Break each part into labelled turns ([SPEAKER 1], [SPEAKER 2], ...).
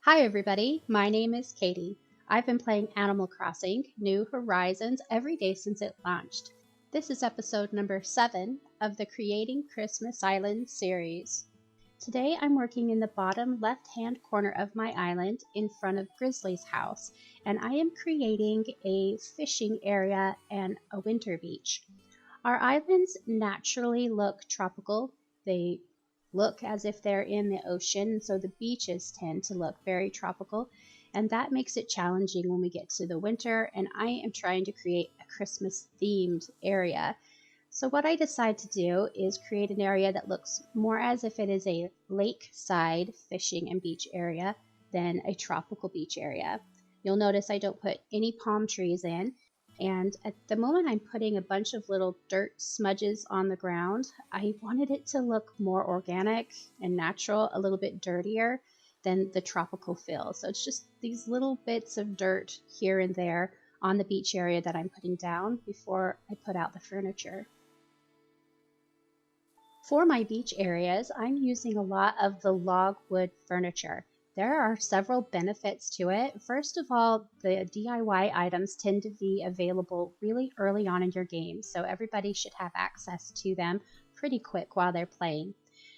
[SPEAKER 1] Hi everybody, my name is Katie. I've been playing Animal Crossing New Horizons every day since it launched. This is episode number 7 of the Creating Christmas Island series. Today I'm working in the bottom left-hand corner of my island in front of Grizzly's house, and I am creating a fishing area and a winter beach. Our islands naturally look tropical. They look as if they're in the ocean, so the beaches tend to look very tropical, and that makes it challenging when we get to the winter, and I am trying to create a Christmas themed area. So what I decide to do is create an area that looks more as if it is a lakeside fishing and beach area than a tropical beach area. You'll notice I don't put any palm trees in, and at the moment I'm putting a bunch of little dirt smudges on the ground. I wanted it to look more organic and natural, a little bit dirtier than the tropical feel. So it's just these little bits of dirt here and there on the beach area that I'm putting down before I put out the furniture. For my beach areas, I'm using a lot of the log wood furniture. There are several benefits to it. First of all, the DIY items tend to be available really early on in your game, so everybody should have access to them pretty quick while they're playing.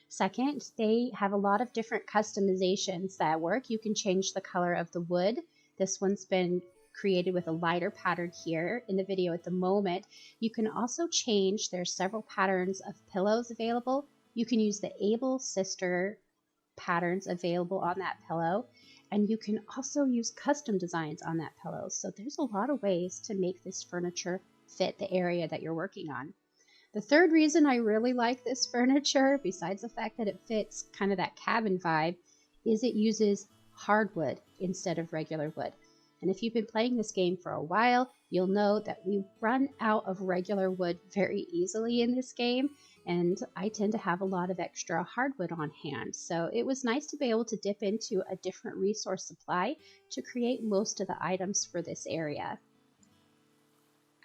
[SPEAKER 1] Second, they have a lot of different customizations that work. You can change the color of the wood. This one's been created with a lighter pattern here in the video at the moment. You can also change, there's several patterns of pillows available. You can use the Able Sister patterns available on that pillow, and you can also use custom designs on that pillow. So there's a lot of ways to make this furniture fit the area that you're working on. The third reason I really like this furniture, besides the fact that it fits kind of that cabin vibe, is it uses hardwood instead of regular wood. And if you've been playing this game for a while, you'll know that we run out of regular wood very easily in this game, and I tend to have a lot of extra hardwood on hand. So it was nice to be able to dip into a different resource supply to create most of the items for this area.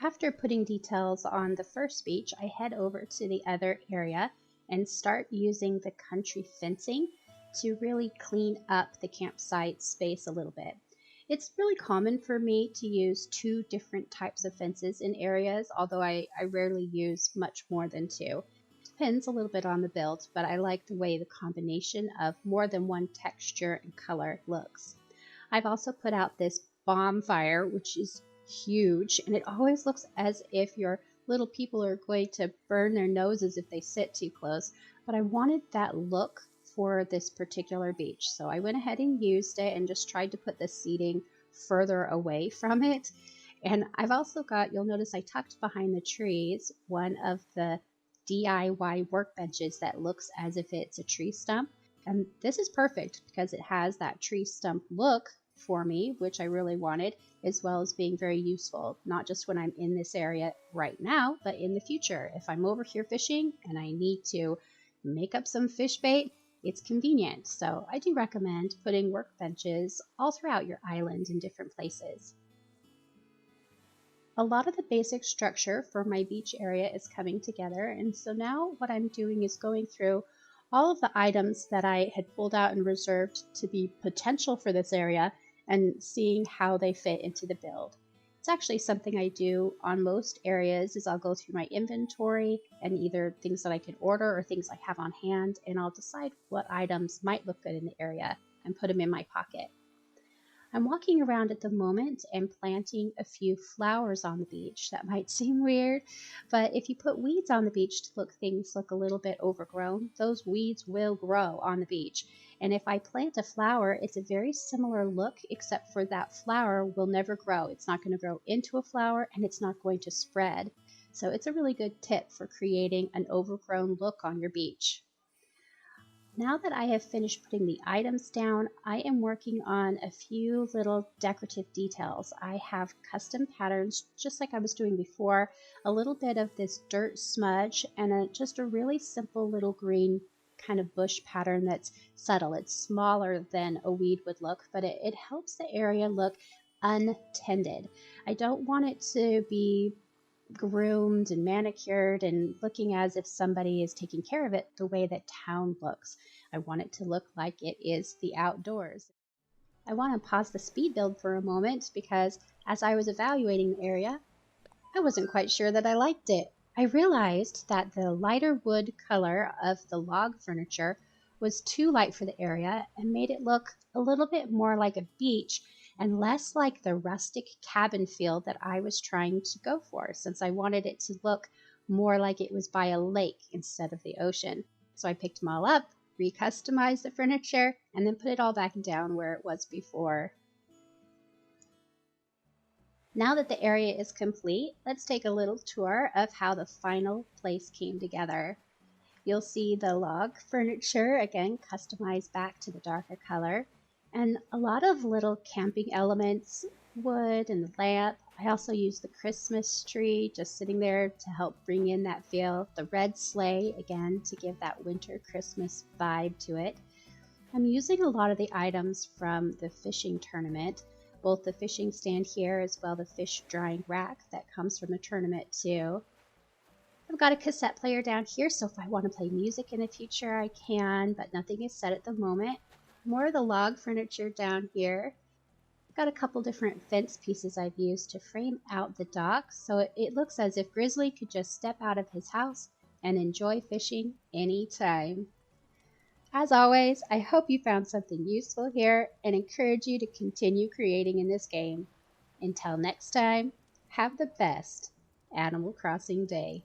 [SPEAKER 1] After putting details on the first beach, I head over to the other area and start using the country fencing to really clean up the campsite space a little bit. It's really common for me to use 2 different types of fences in areas, although I rarely use much more than 2. Depends a little bit on the build, but I like the way the combination of more than one texture and color looks. I've also put out this bonfire, which is huge, and it always looks as if your little people are going to burn their noses if they sit too close, but I wanted that look for this particular beach. So I went ahead and used it and just tried to put the seating further away from it. And I've also got, you'll notice I tucked behind the trees one of the DIY workbenches that looks as if it's a tree stump. And this is perfect because it has that tree stump look for me, which I really wanted, as well as being very useful, not just when I'm in this area right now, but in the future. If I'm over here fishing and I need to make up some fish bait, it's convenient. So I do recommend putting workbenches all throughout your island in different places. A lot of the basic structure for my beach area is coming together, and so now what I'm doing is going through all of the items that I had pulled out and reserved to be potential for this area and seeing how they fit into the build. It's actually something I do on most areas is I'll go through my inventory and either things that I can order or things I have on hand, and I'll decide what items might look good in the area and put them in my pocket. I'm walking around at the moment and planting a few flowers on the beach. That might seem weird, but if you put weeds on the beach to look things look a little bit overgrown, those weeds will grow on the beach. And if I plant a flower, it's a very similar look, except for that flower will never grow. It's not going to grow into a flower, and it's not going to spread. So it's a really good tip for creating an overgrown look on your beach. Now that I have finished putting the items down, I am working on a few little decorative details. I have custom patterns, just like I was doing before, a little bit of this dirt smudge, and just a really simple little green kind of bush pattern that's subtle. It's smaller than a weed would look, but it helps the area look untended. I don't want it to be groomed and manicured and looking as if somebody is taking care of it the way that town looks. I want it to look like it is the outdoors. I want to pause the speed build for a moment because as I was evaluating the area, I wasn't quite sure that I liked it. I realized that the lighter wood color of the log furniture was too light for the area and made it look a little bit more like a beach and less like the rustic cabin feel that I was trying to go for, since I wanted it to look more like it was by a lake instead of the ocean. So I picked them all up, recustomized the furniture, and then put it all back down where it was before. Now that the area is complete, let's take a little tour of how the final place came together. You'll see the log furniture, again, customized back to the darker color, and a lot of little camping elements, wood and the lamp. I also used the Christmas tree just sitting there to help bring in that feel. The red sleigh, again, to give that winter Christmas vibe to it. I'm using a lot of the items from the fishing tournament, both the fishing stand here as well the fish drying rack that comes from the tournament too. I've got a cassette player down here, so if I want to play music in the future I can, but nothing is set at the moment. More of the log furniture down here. I've got a couple different fence pieces I've used to frame out the dock, so it looks as if Grizzly could just step out of his house and enjoy fishing anytime. As always, I hope you found something useful here and encourage you to continue creating in this game. Until next time, have the best Animal Crossing day.